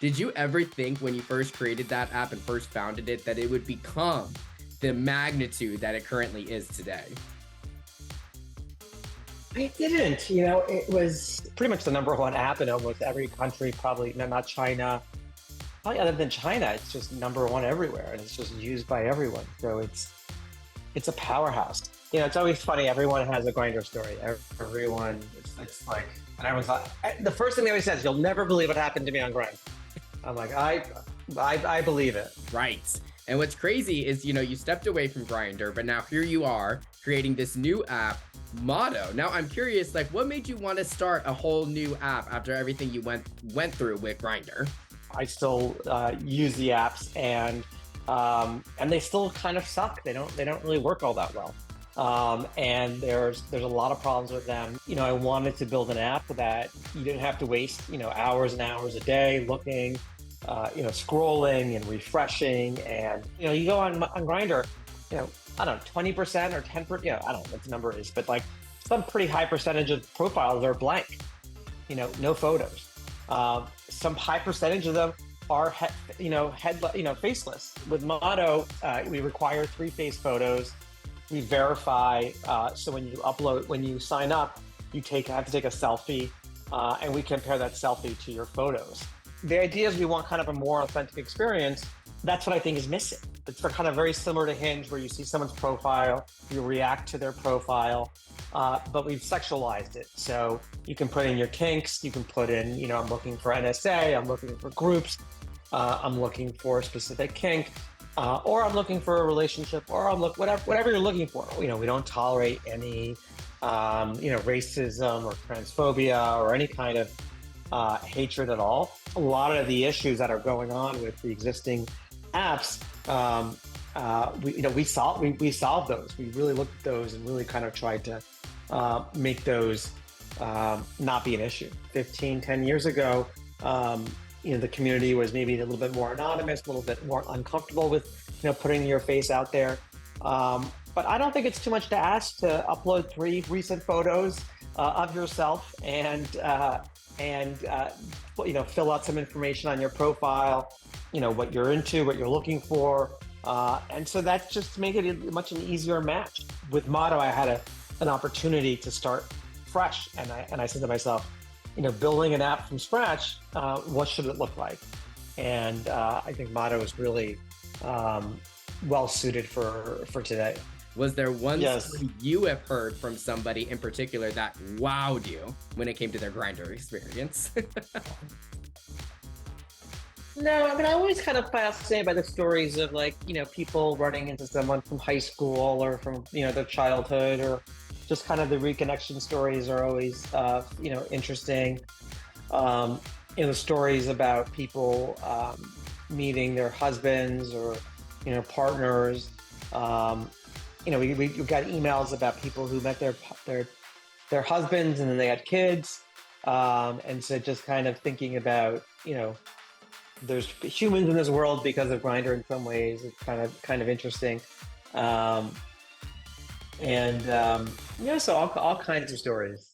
Did you ever think when you first created that app and first founded it that it would become the magnitude that it currently is today? I didn't. It was pretty much the number one app in almost every country, probably not China. Probably other than China, it's just number one everywhere, and it's just used by everyone. So it's a powerhouse. It's always funny. Everyone has a Grindr story. Everyone, it's like, and everyone's like, the first thing they always says, "You'll never believe what happened to me on Grindr." I'm like, I believe it. Right. And what's crazy is, you stepped away from Grindr, but now here you are creating this new app, Motto. Now I'm curious, like, what made you want to start a whole new app after everything you went through with Grindr? I still use the apps, and they still kind of suck. They don't really work all that well. And there's a lot of problems with them. I wanted to build an app that you didn't have to waste hours and hours a day looking, scrolling and refreshing. And you go on Grindr, I don't know, 20% or 10%. I don't know what the number is, but like some pretty high percentage of profiles are blank. No photos. Some high percentage of them are faceless. With Motto, we require 3 face photos. We verify. So when you sign up, you have to take a selfie, and we compare that selfie to your photos. The idea is we want kind of a more authentic experience. That's what I think is missing. It's kind of very similar to Hinge, where you see someone's profile, you react to their profile, but we've sexualized it. So you can put in your kinks, you can put in, I'm looking for NSA, I'm looking for groups, I'm looking for a specific kink, or I'm looking for a relationship, or whatever you're looking for. We don't tolerate any, racism or transphobia or any kind of hatred at all. A lot of the issues that are going on with the existing apps, we solved those. We really looked at those and really kind of tried to make those not be an issue. 10 years ago, the community was maybe a little bit more anonymous, a little bit more uncomfortable with putting your face out there. But I don't think it's too much to ask to upload 3 recent photos of yourself and fill out some information on your profile, what you're into, what you're looking for. And so that just make it an easier match. With Motto, I had an opportunity to start fresh. And I said to myself, building an app from scratch, what should it look like? And I think Motto is really well suited for today. Was there one Yes. story you have heard from somebody in particular that wowed you when it came to their Grindr experience? No, I mean, I always kind of fascinated by the stories of people running into someone from high school or from, their childhood, or just kind of the reconnection stories are always, interesting. The stories about people meeting their husbands or, partners. We got emails about people who met their husbands and then they had kids. And so just kind of thinking about, there's humans in this world because of Grindr in some ways. It's kind of interesting. So all kinds of stories.